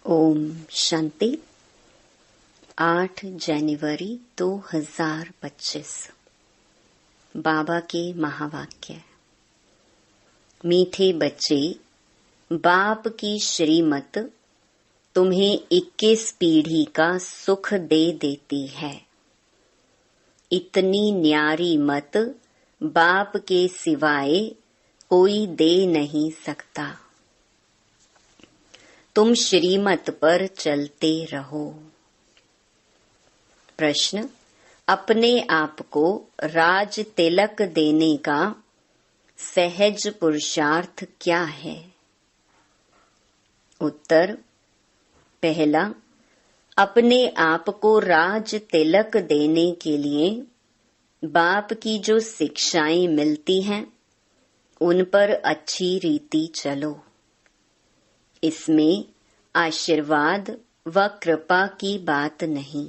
ओम शांति। 8 जनवरी 2025। बाबा के महावाक्य। मीठे बच्चे, बाप की श्रीमत तुम्हें 21 पीढ़ी का सुख दे देती है। इतनी न्यारी मत बाप के सिवाय कोई दे नहीं सकता। तुम श्रीमत पर चलते रहो। प्रश्न: अपने आप को राज तिलक देने का सहज पुरुषार्थ क्या है? उत्तर: पहला, अपने आप को राज तिलक देने के लिए बाप की जो शिक्षाएं मिलती हैं उन पर अच्छी रीति चलो। इसमें आशीर्वाद व कृपा की बात नहीं।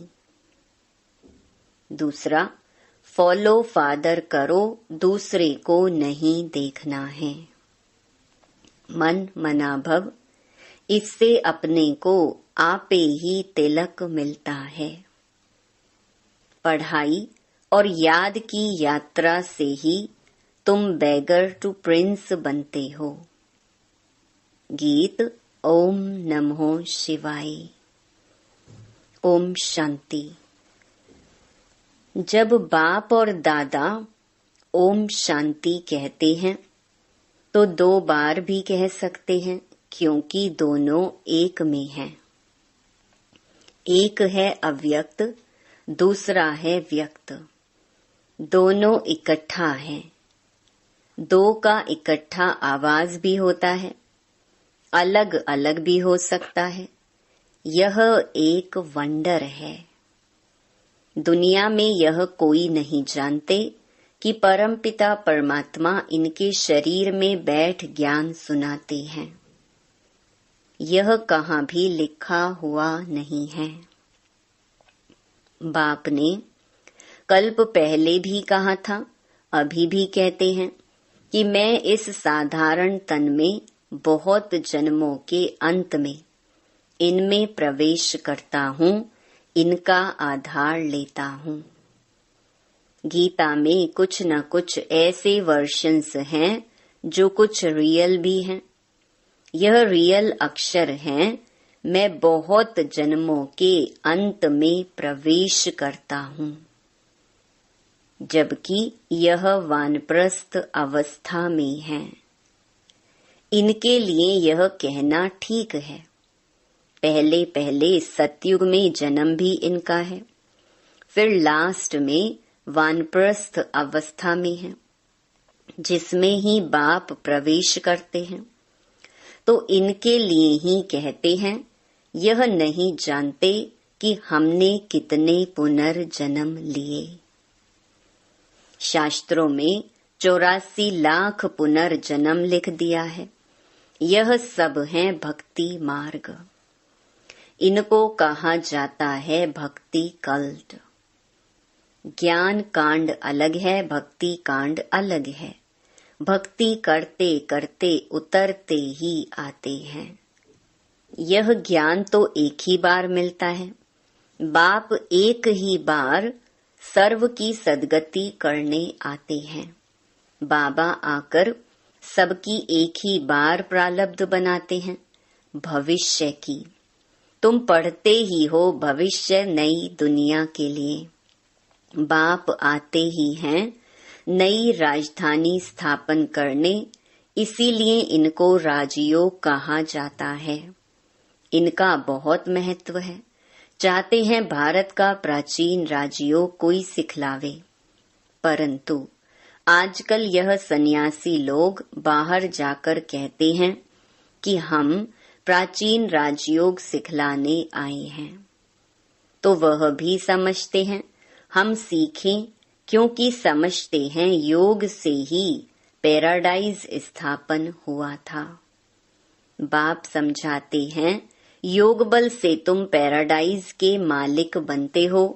दूसरा, फॉलो फादर करो, दूसरे को नहीं देखना है। मन मनाभव, इससे अपने को आपे ही तिलक मिलता है। पढ़ाई और याद की यात्रा से ही तुम बेगर टू प्रिंस बनते हो। गीत ओम नमो शिवाय। ओम शांति। जब बाप और दादा ओम शांति कहते हैं तो 2 बार भी कह सकते हैं, क्योंकि दोनों एक में हैं। एक है अव्यक्त, दूसरा है व्यक्त। दोनों इकट्ठा हैं। 2 का इकट्ठा आवाज भी होता है, अलग अलग भी हो सकता है। यह एक वंडर है। दुनिया में यह कोई नहीं जानते कि परमपिता परमात्मा इनके शरीर में बैठ ज्ञान सुनाते हैं। यह कहाँ भी लिखा हुआ नहीं है। बाप ने कल्प पहले भी कहा था, अभी भी कहते हैं कि मैं इस साधारण तन में बहुत जन्मों के अंत में इनमें प्रवेश करता हूँ, इनका आधार लेता हूँ। गीता में कुछ न कुछ ऐसे वर्शंस हैं जो कुछ रियल भी हैं। यह रियल अक्षर हैं, मैं बहुत जन्मों के अंत में प्रवेश करता हूँ। जबकि यह वानप्रस्थ अवस्था में है। इनके लिए यह कहना ठीक है। पहले पहले सतयुग में जन्म भी इनका है, फिर लास्ट में वानप्रस्थ अवस्था में है, जिसमें ही बाप प्रवेश करते हैं। तो इनके लिए ही कहते हैं, यह नहीं जानते कि हमने कितने पुनर्जन्म लिए। शास्त्रों में 84 लाख पुनर्जन्म लिख दिया है। यह सब है भक्ति मार्ग। इनको कहा जाता है भक्ति कल्ट। ज्ञान कांड अलग है, भक्ति कांड अलग है। भक्ति करते करते उतरते ही आते हैं। यह ज्ञान तो एक ही बार मिलता है। बाप एक ही बार सर्व की सद्गति करने आते हैं। बाबा आकर सबकी एक ही बार प्रारब्ध बनाते हैं, भविष्य की। तुम पढ़ते ही हो भविष्य नई दुनिया के लिए। बाप आते ही हैं नई राजधानी स्थापन करने, इसीलिए इनको राजयोग कहा जाता है। इनका बहुत महत्व है। चाहते हैं भारत का प्राचीन राजयोग कोई सिखलावे, परंतु आजकल यह सन्यासी लोग बाहर जाकर कहते हैं कि हम प्राचीन राजयोग सिखलाने आए हैं। तो वह भी समझते हैं हम सीखें, क्योंकि समझते हैं योग से ही पैराडाइज स्थापन हुआ था। बाप समझाते हैं योग बल से तुम पैराडाइज के मालिक बनते हो।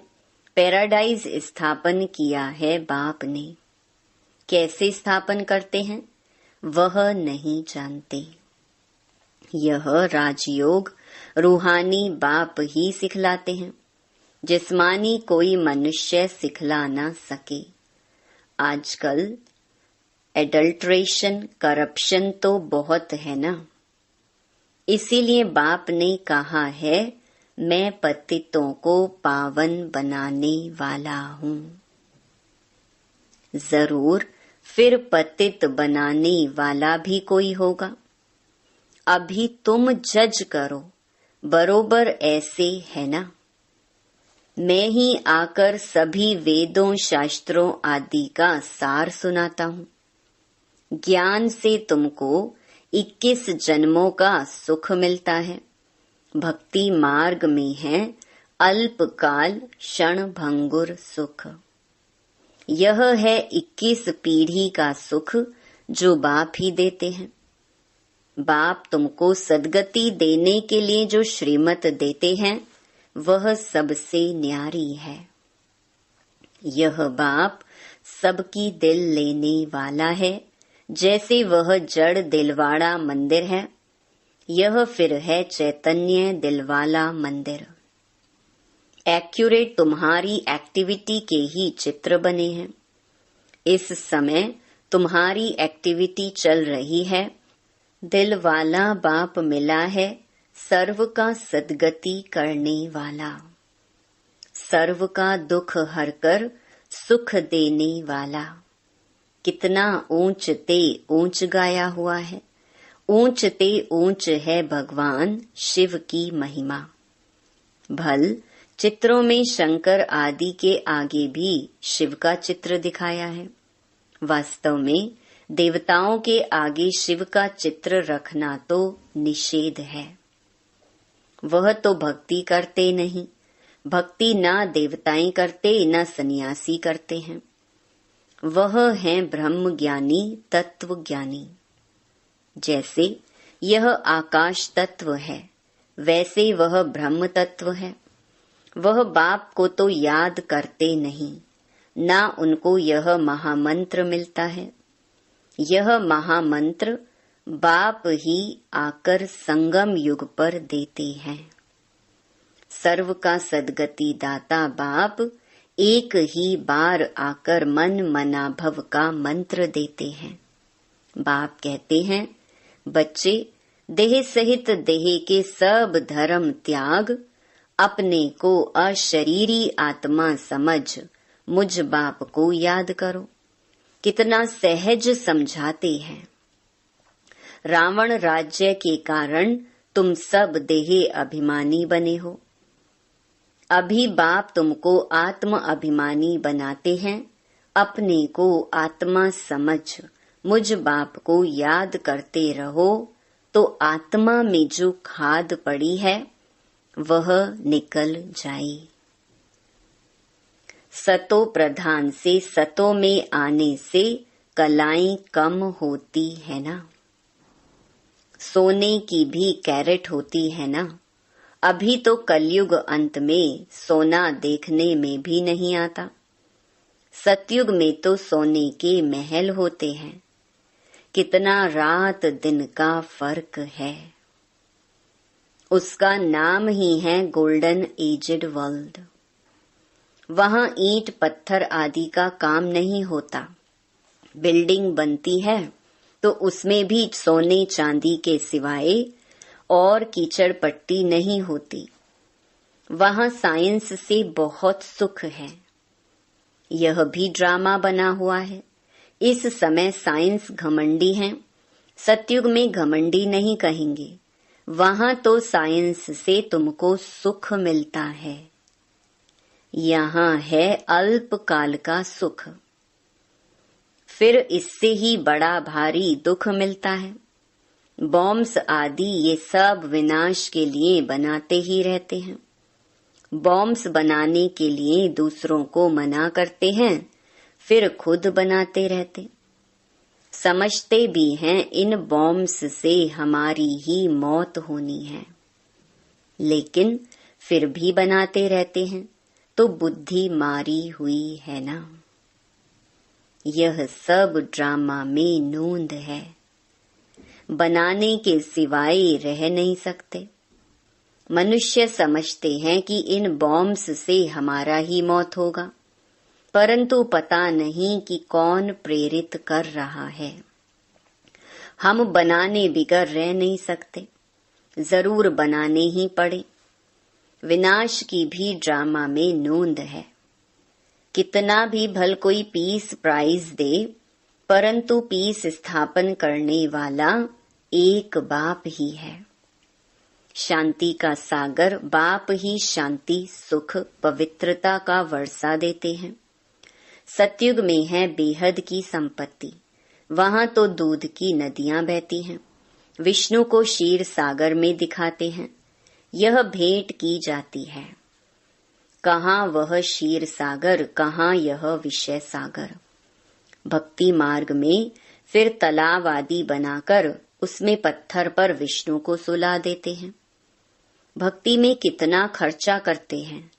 पैराडाइज स्थापन किया है बाप ने। कैसे स्थापन करते हैं वह नहीं जानते। यह राजयोग रूहानी बाप ही सिखलाते हैं, जिस्मानी कोई मनुष्य सिखला ना सके। आजकल एडल्ट्रेशन, करप्शन तो बहुत है ना, इसीलिए बाप ने कहा है मैं पतितों को पावन बनाने वाला हूँ। जरूर फिर पतित बनाने वाला भी कोई होगा। अभी तुम जज करो, बरोबर ऐसे है ना। मैं ही आकर सभी वेदों शास्त्रों आदि का सार सुनाता हूँ। ज्ञान से तुमको 21 जन्मों का सुख मिलता है। भक्ति मार्ग में है अल्पकाल क्षण भंगुर सुख। यह है 21 पीढ़ी का सुख जो बाप ही देते हैं। बाप तुमको सद्गति देने के लिए जो श्रीमत देते हैं वह सबसे न्यारी है। यह बाप सबकी दिल लेने वाला है। जैसे वह जड़ दिलवाड़ा मंदिर है, यह फिर है चैतन्य दिलवाला मंदिर। एक्यूरेट तुम्हारी एक्टिविटी के ही चित्र बने हैं। इस समय तुम्हारी एक्टिविटी चल रही है। दिलवाला बाप मिला है, सर्व का सद्गति करने वाला, सर्व का दुख हरकर सुख देने वाला। कितना ऊंच ते ऊंच गाया हुआ है। ऊंच ते ऊंच है भगवान शिव की महिमा। भल चित्रों में शंकर आदि के आगे भी शिव का चित्र दिखाया है। वास्तव में देवताओं के आगे शिव का चित्र रखना तो निषेध है। वह तो भक्ति करते नहीं। भक्ति ना देवताएं करते न सन्यासी करते हैं। वह हैं ब्रह्म ज्ञानी, तत्व ज्ञानी। जैसे यह आकाश तत्व है, वैसे वह ब्रह्म तत्व है। वह बाप को तो याद करते नहीं, ना उनको यह महामंत्र मिलता है। यह महामंत्र बाप ही आकर संगम युग पर देते हैं। सर्व का सद्गति दाता बाप एक ही बार आकर मन मना भव का मंत्र देते हैं। बाप कहते हैं, बच्चे देह सहित देह के सब धर्म त्याग, अपने को अशरीरी आत्मा समझ मुझ बाप को याद करो। कितना सहज समझाते हैं। रावण राज्य के कारण तुम सब देह अभिमानी बने हो। अभी बाप तुमको आत्म अभिमानी बनाते हैं। अपने को आत्मा समझ मुझ बाप को याद करते रहो, तो आत्मा में जो खाद पड़ी है वह निकल जाए। सतो प्रधान से सतो में आने से कलाई कम होती है ना। सोने की भी कैरेट होती है ना। अभी तो कलयुग अंत में सोना देखने में भी नहीं आता। सतयुग में तो सोने के महल होते हैं। कितना रात दिन का फर्क है। उसका नाम ही है गोल्डन एजड वर्ल्ड। वहाँ ईंट पत्थर आदि का काम नहीं होता। बिल्डिंग बनती है तो उसमें भी सोने चांदी के सिवाय और कीचड़ पट्टी नहीं होती। वहाँ साइंस से बहुत सुख है। यह भी ड्रामा बना हुआ है। इस समय साइंस घमंडी है। सतयुग में घमंडी नहीं कहेंगे। वहाँ तो साइंस से तुमको सुख मिलता है। यहाँ है अल्पकाल का सुख, फिर इससे ही बड़ा भारी दुख मिलता है। बॉम्ब्स आदि ये सब विनाश के लिए बनाते ही रहते हैं। बॉम्ब्स बनाने के लिए दूसरों को मना करते हैं, फिर खुद बनाते रहते। समझते भी हैं इन बॉम्ब्स से हमारी ही मौत होनी है, लेकिन फिर भी बनाते रहते हैं, तो बुद्धि मारी हुई है ना। यह सब ड्रामा में नूंद है। बनाने के सिवाय रह नहीं सकते। मनुष्य समझते हैं कि इन बॉम्ब्स से हमारा ही मौत होगा, परंतु पता नहीं कि कौन प्रेरित कर रहा है। हम बनाने बिगर रह नहीं सकते, जरूर बनाने ही पड़े। विनाश की भी ड्रामा में नोंद है। कितना भी भल कोई पीस प्राइज दे, परंतु पीस स्थापन करने वाला एक बाप ही है। शांति का सागर बाप ही शांति, सुख, पवित्रता का वर्षा देते हैं। सतयुग में है बेहद की संपत्ति, वहां तो दूध की नदियां बहती हैं। विष्णु को क्षीर सागर में दिखाते हैं, यह भेंट की जाती है। कहाँ वह क्षीर सागर, कहाँ यह विषय सागर। भक्ति मार्ग में फिर तालाब आदि बनाकर उसमें पत्थर पर विष्णु को सुला देते हैं। भक्ति में कितना खर्चा करते हैं,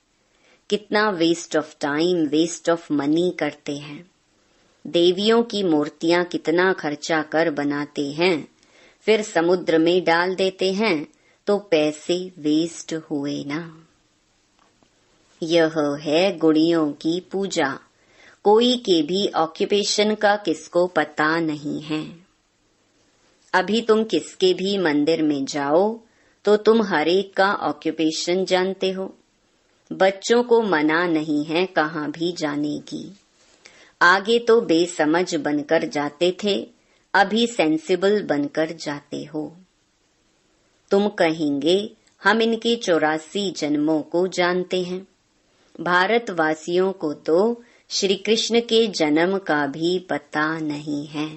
कितना waste of time, waste of money करते हैं। देवियों की मूर्तियां कितना खर्चा कर बनाते हैं, फिर समुद्र में डाल देते हैं, तो पैसे वेस्ट हुए ना। यह है गुड़ियों की पूजा। कोई के भी ऑक्यूपेशन का किसको पता नहीं है। अभी तुम किसके भी मंदिर में जाओ तो तुम हर एक का ऑक्यूपेशन जानते हो। बच्चों को मना नहीं है कहाँ भी जाने की। आगे तो बेसमझ बनकर जाते थे, अभी सेंसिबल बनकर जाते हो। तुम कहेंगे हम इनके 84 जन्मों को जानते हैं। भारतवासियों को तो श्री कृष्ण के जन्म का भी पता नहीं है।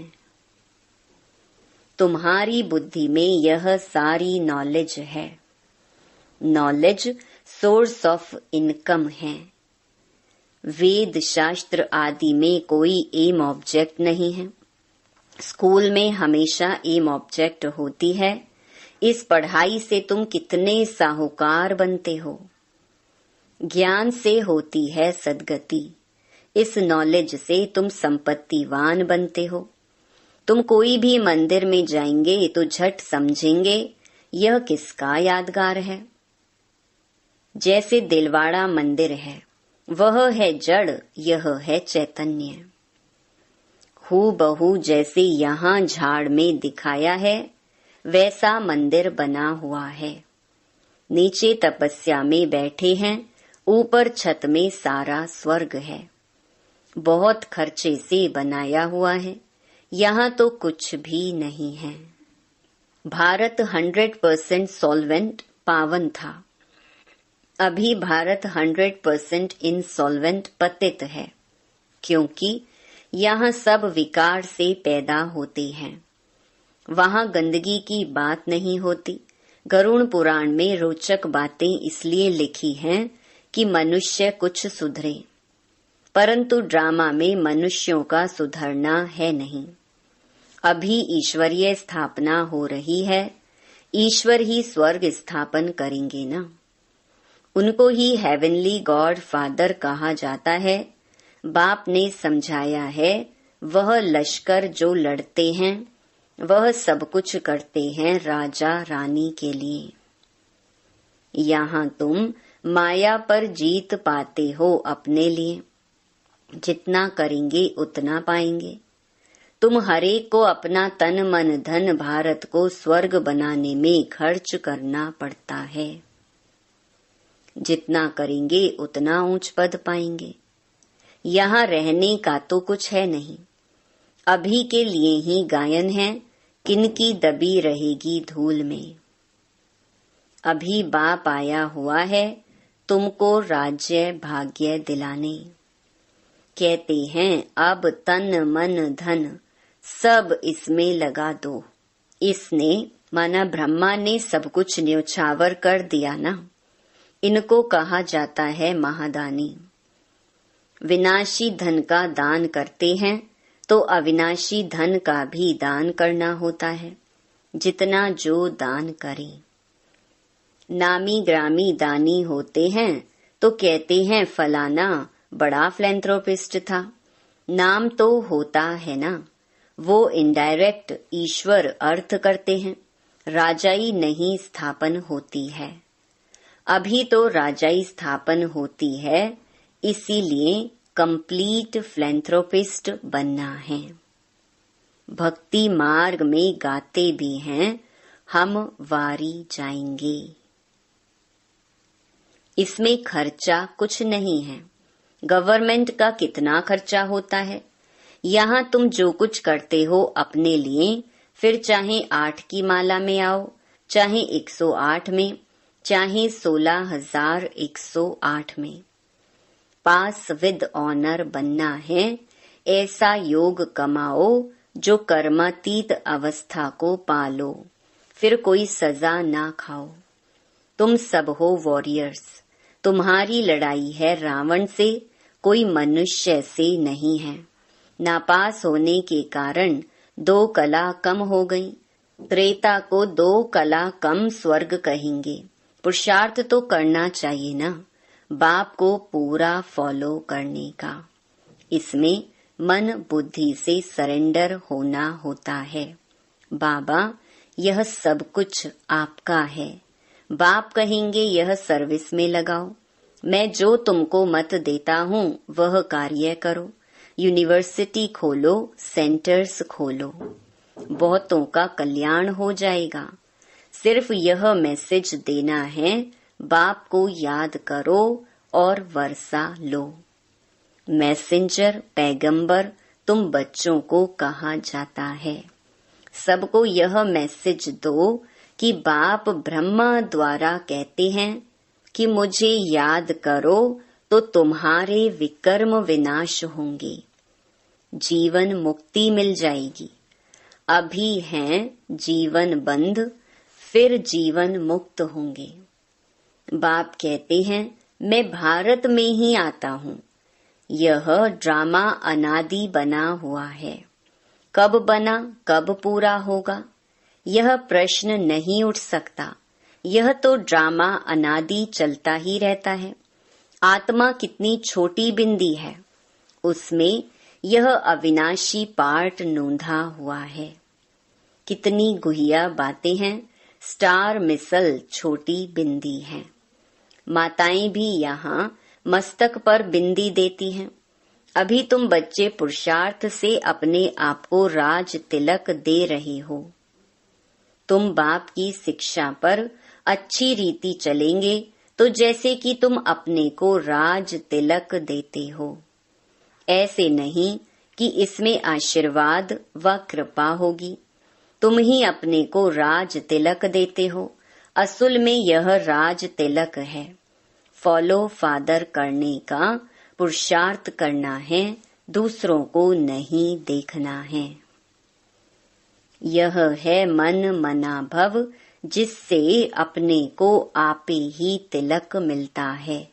तुम्हारी बुद्धि में यह सारी नॉलेज है। नॉलेज सोर्स ऑफ इनकम है। वेद शास्त्र आदि में कोई एम ऑब्जेक्ट नहीं है। स्कूल में हमेशा एम ऑब्जेक्ट होती है। इस पढ़ाई से तुम कितने साहूकार बनते हो। ज्ञान से होती है सद्गति। इस नॉलेज से तुम संपत्तिवान बनते हो। तुम कोई भी मंदिर में जाएंगे तो झट समझेंगे यह किसका यादगार है। जैसे दिलवाड़ा मंदिर है, वह है जड़, यह है चैतन्य। हूबहू जैसे यहाँ झाड़ में दिखाया है, वैसा मंदिर बना हुआ है। नीचे तपस्या में बैठे हैं, ऊपर छत में सारा स्वर्ग है। बहुत खर्चे से बनाया हुआ है, यहाँ तो कुछ भी नहीं है। भारत 100% सॉल्वेंट पावन था। अभी भारत 100% इंसॉल्वेंट पतित है, क्योंकि यहाँ सब विकार से पैदा होते हैं। वहाँ गंदगी की बात नहीं होती। गरुड़ पुराण में रोचक बातें इसलिए लिखी हैं कि मनुष्य कुछ सुधरे, परंतु ड्रामा में मनुष्यों का सुधरना है नहीं। अभी ईश्वरीय स्थापना हो रही है। ईश्वर ही स्वर्ग स्थापन करेंगे ना। उनको ही हेवनली गॉड फादर कहा जाता है। बाप ने समझाया है, वह लश्कर जो लड़ते हैं वह सब कुछ करते हैं राजा रानी के लिए। यहाँ तुम माया पर जीत पाते हो अपने लिए। जितना करेंगे उतना पाएंगे। तुम हरेक को अपना तन मन धन भारत को स्वर्ग बनाने में खर्च करना पड़ता है। जितना करेंगे उतना ऊंच पद पाएंगे। यहाँ रहने का तो कुछ है नहीं। अभी के लिए ही गायन है, किनकी दबी रहेगी धूल में। अभी बाप आया हुआ है तुमको राज्य भाग्य दिलाने। कहते हैं अब तन मन धन सब इसमें लगा दो। इसने माना ब्रह्मा ने सब कुछ न्योछावर कर दिया ना। इनको कहा जाता है महादानी। विनाशी धन का दान करते हैं तो अविनाशी धन का भी दान करना होता है, जितना जो दान करे। नामी ग्रामी दानी होते हैं तो कहते हैं फलाना बड़ा फिलैंथ्रोपिस्ट था। नाम तो होता है ना, वो इनडायरेक्ट ईश्वर अर्थ करते हैं। राजाई नहीं स्थापन होती है। अभी तो राजाई स्थापन होती है, इसीलिए कंप्लीट फिलैंथ्रोपिस्ट बनना है। भक्ति मार्ग में गाते भी हैं, हम वारी जाएंगे। इसमें खर्चा कुछ नहीं है। गवर्नमेंट का कितना खर्चा होता है। यहाँ तुम जो कुछ करते हो अपने लिए, फिर चाहे 8 की माला में आओ, चाहे 108 में, चाहे 16,108 में, पास विद ऑनर बनना है। ऐसा योग कमाओ जो कर्मातीत अवस्था को पालो, फिर कोई सजा ना खाओ। तुम सब हो वॉरियर्स। तुम्हारी लड़ाई है रावण से, कोई मनुष्य से नहीं है। नापास होने के कारण 2 कला कम हो गई। त्रेता को 2 कला कम स्वर्ग कहेंगे। पुरुषार्थ तो करना चाहिए ना, बाप को पूरा फॉलो करने का। इसमें मन बुद्धि से सरेंडर होना होता है। बाबा, यह सब कुछ आपका है। बाप कहेंगे यह सर्विस में लगाओ। मैं जो तुमको मत देता हूँ वह कार्य करो। यूनिवर्सिटी खोलो, सेंटर्स खोलो, बहुतों का कल्याण हो जाएगा। सिर्फ यह मैसेज देना है, बाप को याद करो और वर्षा लो। मैसेंजर, पैगंबर तुम बच्चों को कहा जाता है। सबको यह मैसेज दो कि बाप ब्रह्मा द्वारा कहते हैं कि मुझे याद करो तो तुम्हारे विकर्म विनाश होंगे, जीवन मुक्ति मिल जाएगी। अभी हैं जीवन बंध, फिर जीवन मुक्त होंगे। बाप कहते हैं मैं भारत में ही आता हूँ। यह ड्रामा अनादि बना हुआ है। कब बना, कब पूरा होगा, यह प्रश्न नहीं उठ सकता। यह तो ड्रामा अनादि चलता ही रहता है। आत्मा कितनी छोटी बिंदी है, उसमें यह अविनाशी पार्ट नोंधा हुआ है। कितनी गुहिया बातें हैं। स्टार मिसल छोटी बिंदी है। माताएं भी यहाँ मस्तक पर बिंदी देती हैं। अभी तुम बच्चे पुरुषार्थ से अपने आप को राज तिलक दे रहे हो। तुम बाप की शिक्षा पर अच्छी रीति चलेंगे तो जैसे कि तुम अपने को राज तिलक देते हो। ऐसे नहीं कि इसमें आशीर्वाद व कृपा होगी। तुम ही अपने को राज तिलक देते हो। असल में यह राज तिलक है। फॉलो फादर करने का पुरुषार्थ करना है, दूसरों को नहीं देखना है। यह है मन मना भव, जिससे अपने को आपे ही तिलक मिलता है।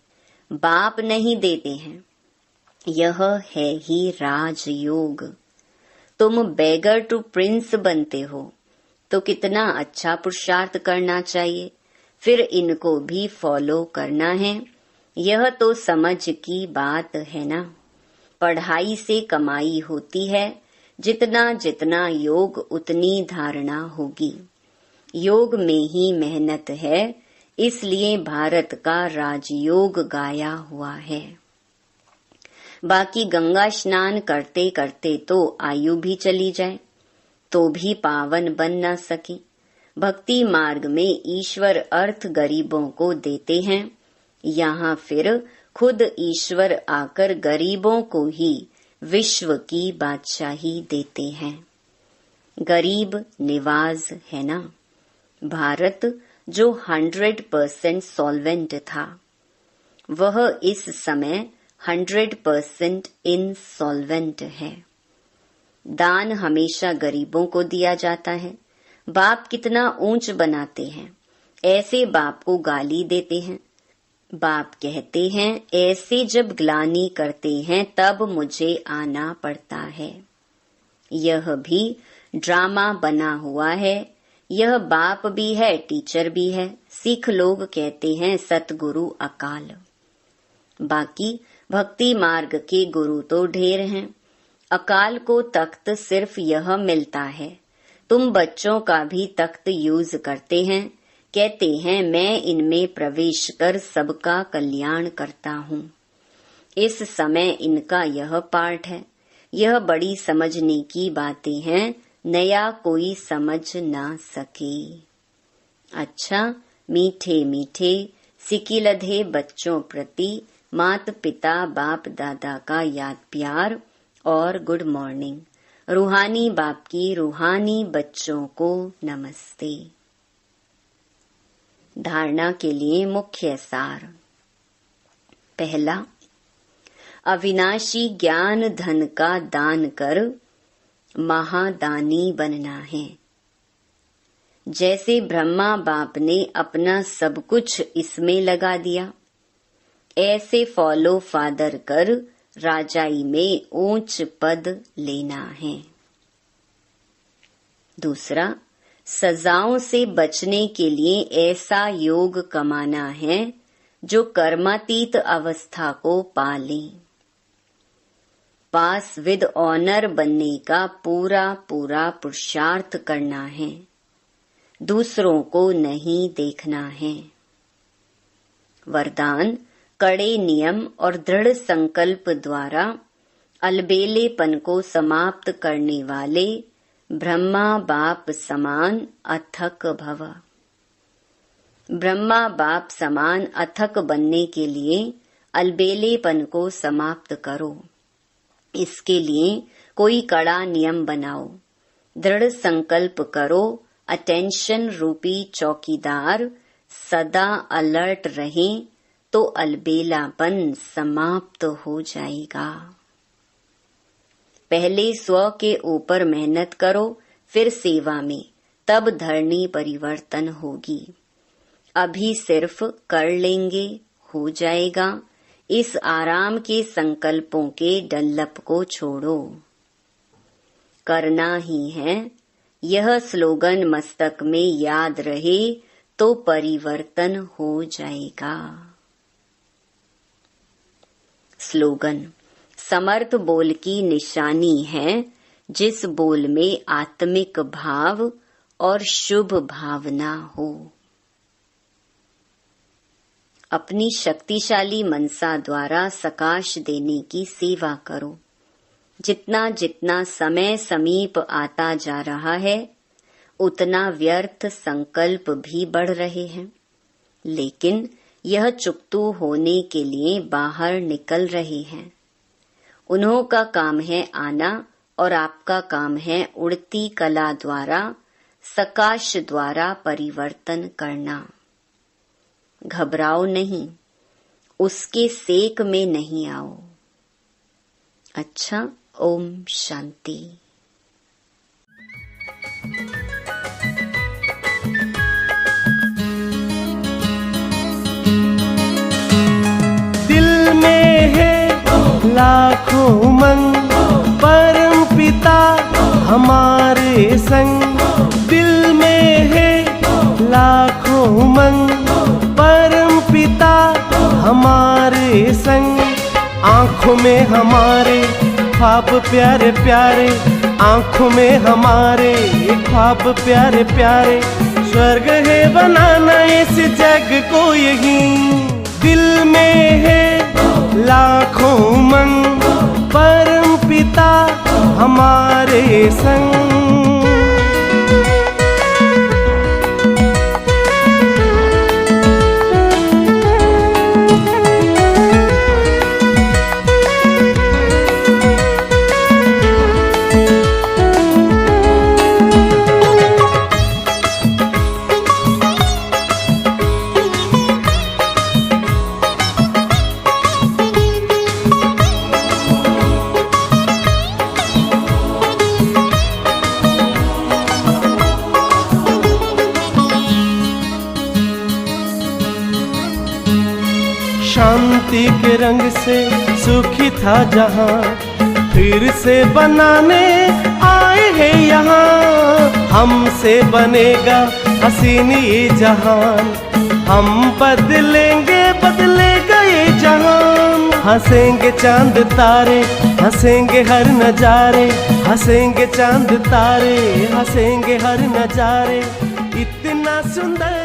बाप नहीं देते हैं। यह है ही राजयोग। तुम बेगर टू प्रिंस बनते हो तो कितना अच्छा पुरुषार्थ करना चाहिए। फिर इनको भी फॉलो करना है। यह तो समझ की बात है ना। पढ़ाई से कमाई होती है। जितना जितना योग उतनी धारणा होगी। योग में ही मेहनत है, इसलिए भारत का राजयोग गाया हुआ है। बाकी गंगा स्नान करते करते तो आयु भी चली जाए तो भी पावन बन न सके। भक्ति मार्ग में ईश्वर अर्थ गरीबों को देते हैं। यहाँ फिर खुद ईश्वर आकर गरीबों को ही विश्व की बादशाही देते हैं। गरीब निवाज है ना। भारत जो 100% सॉल्वेंट था, वह इस समय 100% इनसॉल्वेंट है। दान हमेशा गरीबों को दिया जाता है। बाप कितना ऊंच बनाते हैं, ऐसे बाप को गाली देते हैं। बाप कहते हैं ऐसे जब ग्लानि करते हैं तब मुझे आना पड़ता है। यह भी ड्रामा बना हुआ है। यह बाप भी है, टीचर भी है। सिख लोग कहते हैं सतगुरु अकाल। बाकी भक्ति मार्ग के गुरु तो ढेर हैं। अकाल को तख्त सिर्फ यह मिलता है। तुम बच्चों का भी तख्त यूज करते हैं। कहते हैं मैं इनमें प्रवेश कर सबका कल्याण करता हूँ। इस समय इनका यह पाठ है। यह बड़ी समझने की बातें हैं, नया कोई समझ ना सके। अच्छा, मीठे मीठे सिकिलधे बच्चों प्रति मात पिता बाप दादा का याद प्यार और गुड मॉर्निंग। रूहानी बाप की रूहानी बच्चों को नमस्ते। धारणा के लिए मुख्य सार। पहला, अविनाशी ज्ञान धन का दान कर महादानी बनना है। जैसे ब्रह्मा बाप ने अपना सब कुछ इसमें लगा दिया, ऐसे फॉलो फादर कर राजाई में ऊंच पद लेना है। दूसरा, सजाओं से बचने के लिए ऐसा योग कमाना है जो कर्मातीत अवस्था को पाले। पास विद ऑनर बनने का पूरा पूरा पुरुषार्थ करना है, दूसरों को नहीं देखना है। वरदान, कड़े नियम और दृढ़ संकल्प द्वारा अलबेलेपन को समाप्त करने वाले ब्रह्मा बाप समान अथक भव। ब्रह्मा बाप समान अथक बनने के लिए अलबेलेपन को समाप्त करो। इसके लिए कोई कड़ा नियम बनाओ, दृढ़ संकल्प करो। अटेंशन रूपी चौकीदार सदा अलर्ट रहें तो अलबेलापन समाप्त हो जाएगा। पहले स्व के ऊपर मेहनत करो, फिर सेवा में, तब धरनी परिवर्तन होगी। अभी सिर्फ कर लेंगे, हो जाएगा। इस आराम के संकल्पों के डल्लप को छोड़ो, करना ही है। यह स्लोगन मस्तक में याद रहे तो परिवर्तन हो जाएगा। स्लोगन, समर्थ बोल की निशानी है जिस बोल में आत्मिक भाव और शुभ भावना हो। अपनी शक्तिशाली मनसा द्वारा सकाश देने की सेवा करो। जितना जितना समय समीप आता जा रहा है, उतना व्यर्थ संकल्प भी बढ़ रहे हैं, लेकिन यह चुकतू होने के लिए बाहर निकल रहे हैं। उन्हों का काम है आना और आपका काम है उड़ती कला द्वारा, सकाश द्वारा परिवर्तन करना। घबराओ नहीं, उसके सेक में नहीं आओ। अच्छा, ओम शांति। दिल में है लाखों उमंग, परम पिता हमारे संग। दिल में है लाखों उमंग, परम पिता हमारे संग। आँखों में हमारे ख्वाब प्यारे प्यारे, आँखों में हमारे ख्वाब प्यारे प्यारे। स्वर्ग है बनाना इस जग को यहीं। दिल में है लाखों उमंग, परम पिता हमारे संग। शांति के रंग से सुखी था जहां, फिर से बनाने आए हैं यहाँ। हमसे बनेगा हसीन ये जहान, हम बदलेंगे बदलेगा ये जहान। हंसेंगे चांद तारे, हंसेंगे हर नजारे, हंसेंगे चांद तारे, हंसेंगे हर नजारे। इतना सुंदर